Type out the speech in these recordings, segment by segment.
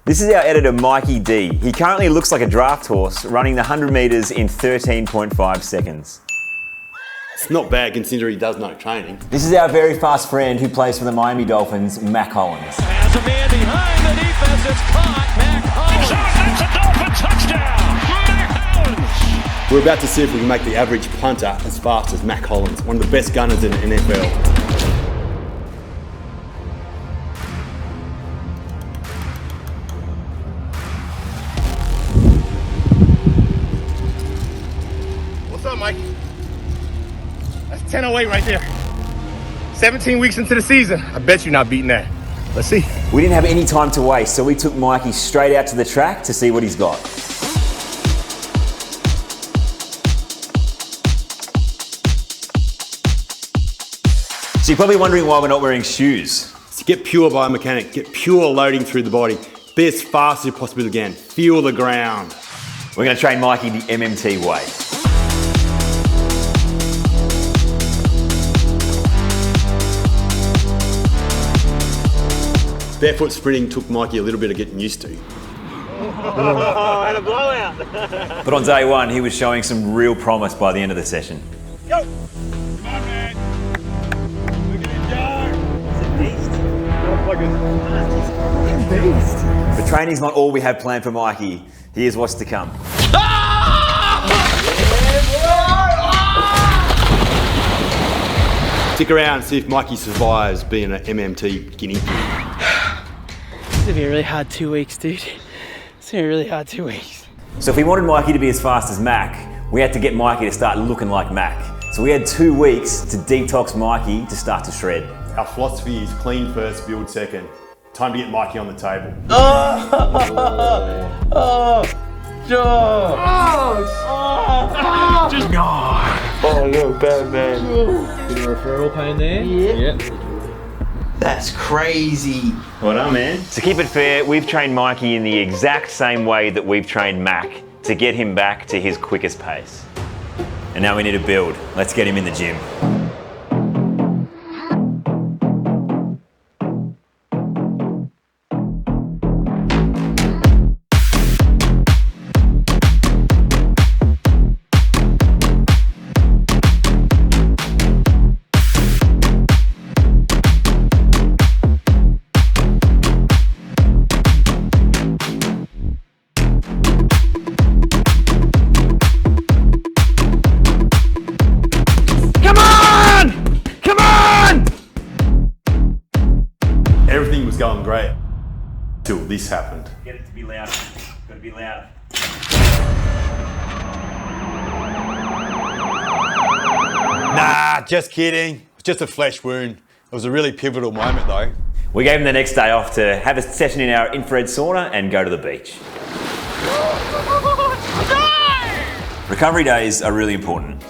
This is our editor, Mikey D. He currently looks like a draft horse running the 100 metres in 13.5 seconds. It's not bad considering he does no training. This is our very fast friend who plays for the Miami Dolphins, Mac Hollins. Has a man behind the defense, it's caught, Mac Hollins. That's a Dolphin touchdown, Mac Hollins. We're about to see if we can make the average punter as fast as Mac Hollins, one of the best gunners in the NFL. What's up, Mike? That's 10:08 right there. 17 weeks into the season. I bet you're not beating that. Let's see. We didn't have any time to waste, so we took Mikey straight out to the track to see what he's got. So you're probably wondering why we're not wearing shoes. To get pure biomechanics, get pure loading through the body. Be as fast as you possibly can. Feel the ground. We're going to train Mikey the MMT way. Barefoot sprinting took Mikey a little bit of getting used to. Oh, and a blowout. But on day one, he was showing some real promise by the end of the session. Yo! Come on, man. Look at him go. He's a beast. He's a beast. But training's not all we have planned for Mikey. Here's what's to come. Stick around and see if Mikey survives being an MMT guinea pig. It's gonna be a really hard 2 weeks, dude. It's gonna be a really hard 2 weeks. So if we wanted Mikey to be as fast as Mac, we had to get Mikey to start looking like Mac. So we had 2 weeks to detox Mikey to start to shred. Our philosophy is clean first, build second. Time to get Mikey on the table. Oh, no, bad man. Bit of referral pain there? Yeah. Yep. That's crazy. Well done, man. To keep it fair, we've trained Mikey in the exact same way that we've trained Mac to get him back to his quickest pace. And now we need to build. Let's get him in the gym. Everything was going great till this happened. Get it to be loud. Gotta be loud. Nah, just kidding. It's just a flesh wound. It was a really pivotal moment though. We gave him the next day off to have a session in our infrared sauna and go to the beach. Recovery days are really important.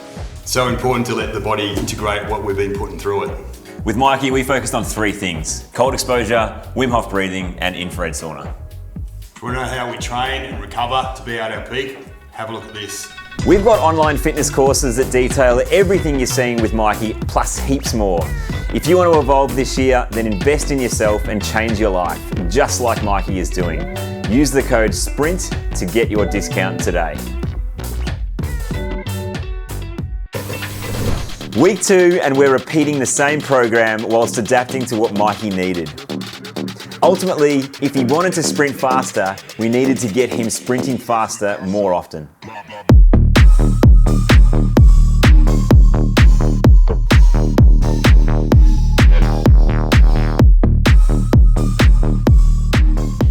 So important to let the body integrate what we've been putting through it. With Mikey, we focused on 3 things: cold exposure, Wim Hof breathing, and infrared sauna. If we know how we train and recover to be at our peak, have a look at this. We've got online fitness courses that detail everything you're seeing with Mikey, plus heaps more. If you want to evolve this year, then invest in yourself and change your life, just like Mikey is doing. Use the code SPRINT to get your discount today. Week 2, and we're repeating the same program whilst adapting to what Mikey needed. Ultimately, if he wanted to sprint faster, we needed to get him sprinting faster more often.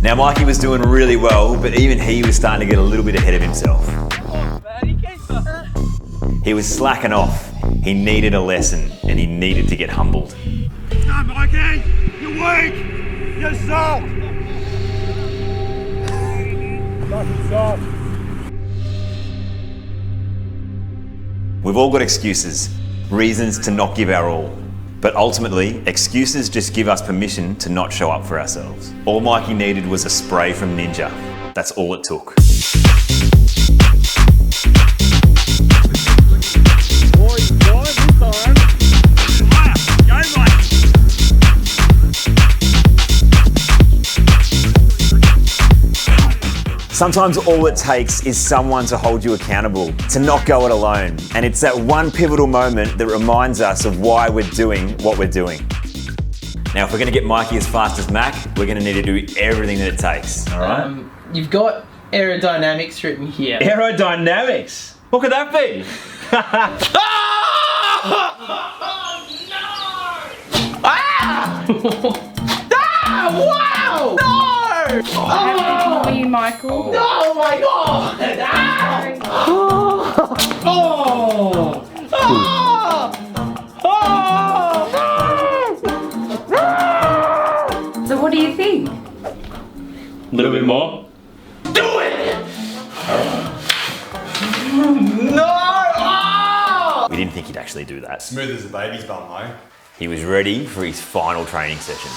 Now Mikey was doing really well, but even he was starting to get a little bit ahead of himself. He was slacking off. He needed a lesson, and he needed to get humbled. No, Mikey! You're weak! You're soft! Fucking soft. We've all got excuses, reasons to not give our all. But ultimately, excuses just give us permission to not show up for ourselves. All Mikey needed was a spray from Ninja. That's all it took. Sometimes all it takes is someone to hold you accountable, to not go it alone. And it's that one pivotal moment that reminds us of why we're doing what we're doing. Now, if we're gonna get Mikey as fast as Mac, we're gonna need to do everything that it takes, all right? You've got Aerodynamics written here. Aerodynamics? What could that be? Wow! No! How did you, Michael? Oh my god! So what do you think? A little bit more. Do it! No! We didn't think he'd actually do that. Smooth as a baby's bum, though. He was ready for his final training session.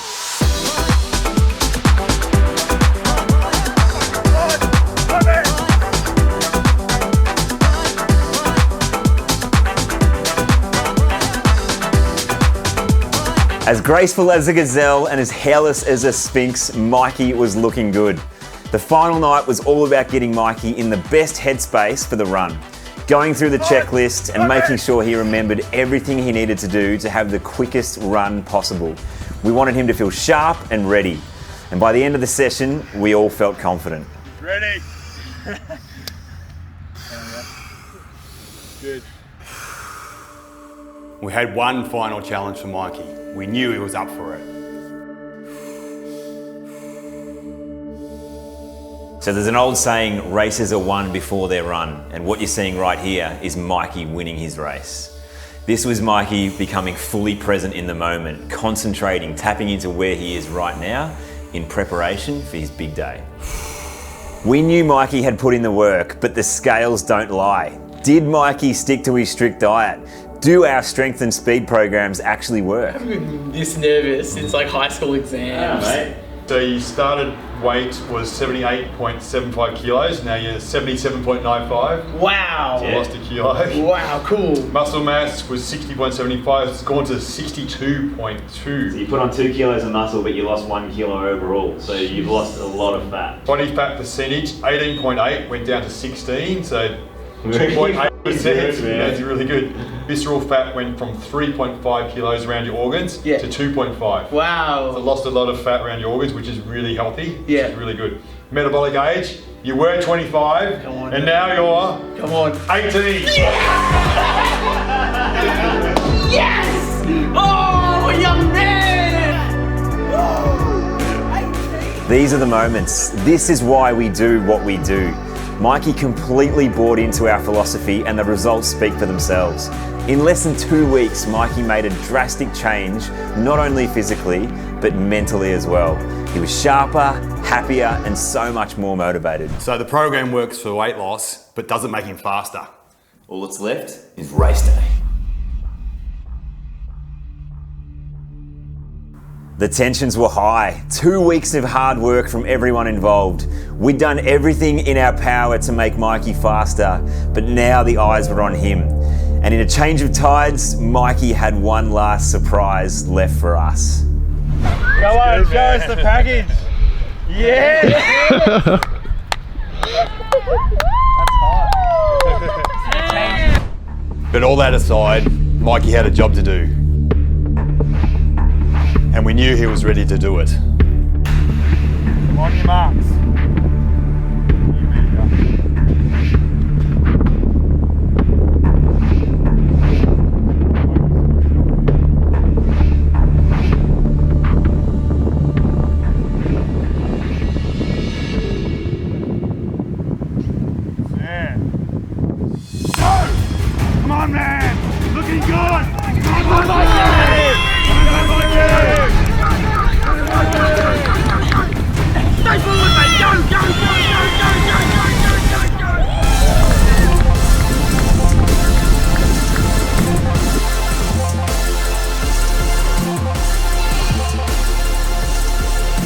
As graceful as a gazelle and as hairless as a sphinx, Mikey was looking good. The final night was all about getting Mikey in the best headspace for the run, going through the checklist and making sure he remembered everything he needed to do to have the quickest run possible. We wanted him to feel sharp and ready. And by the end of the session, we all felt confident. Ready? Good. We had one final challenge for Mikey. We knew he was up for it. So there's an old saying, races are won before they're run. And what you're seeing right here is Mikey winning his race. This was Mikey becoming fully present in the moment, concentrating, tapping into where he is right now in preparation for his big day. We knew Mikey had put in the work, but the scales don't lie. Did Mikey stick to his strict diet? Do our strength and speed programs actually work? I've been this nervous since like high school exams. So you started weight was 78.75 kilos, now you're 77.95. Wow. So lost a kilo. Wow, cool. Muscle mass was 60.75, it's gone to 62.2. So you put on 2 kilos of muscle, but you lost 1 kilo overall. So you've lost a lot of fat. Body fat percentage, 18.8 went down to 16, so 2.8%. That's really good. Visceral fat went from 3.5 kilos around your organs to 2.5. Wow. So lost a lot of fat around your organs, which is really healthy. Yeah. Which is really good. Metabolic age, you were 25, and now you're 18. Yes! Oh, young man! These are the moments. This is why we do what we do. Mikey completely bought into our philosophy and the results speak for themselves. In less than 2 weeks, Mikey made a drastic change, not only physically, but mentally as well. He was sharper, happier, and so much more motivated. So the program works for weight loss, but doesn't make him faster. All that's left is race day. The tensions were high. 2 weeks of hard work from everyone involved. We'd done everything in our power to make Mikey faster, but now the eyes were on him. And in a change of tides, Mikey had one last surprise left for us. Come on, show us the package. Yeah! But all that aside, Mikey had a job to do. And we knew he was ready to do it. On your marks. Come on, man! Looking good! Come on, Mikey! Come on, Mikey! Stay forward, mate! Go, go, go, go, go, go, go, go, go,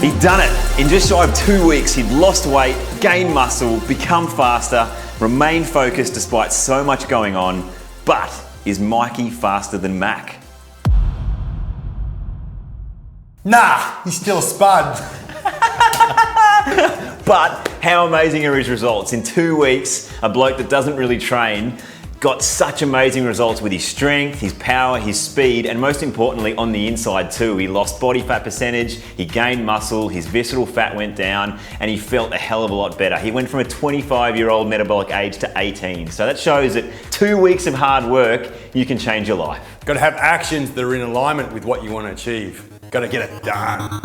He'd done it. In just shy of 2 weeks, he'd lost weight, gained muscle, become faster, remained focused despite so much going on. But is Mikey faster than Mac? Nah, he's still a spud. But how amazing are his results? In 2 weeks, a bloke that doesn't really train got such amazing results with his strength, his power, his speed, and most importantly on the inside too. He lost body fat percentage, he gained muscle, his visceral fat went down, and he felt a hell of a lot better. He went from a 25-year-old metabolic age to 18. So that shows that 2 weeks of hard work, you can change your life. Got to have actions that are in alignment with what you want to achieve. Got to get it done.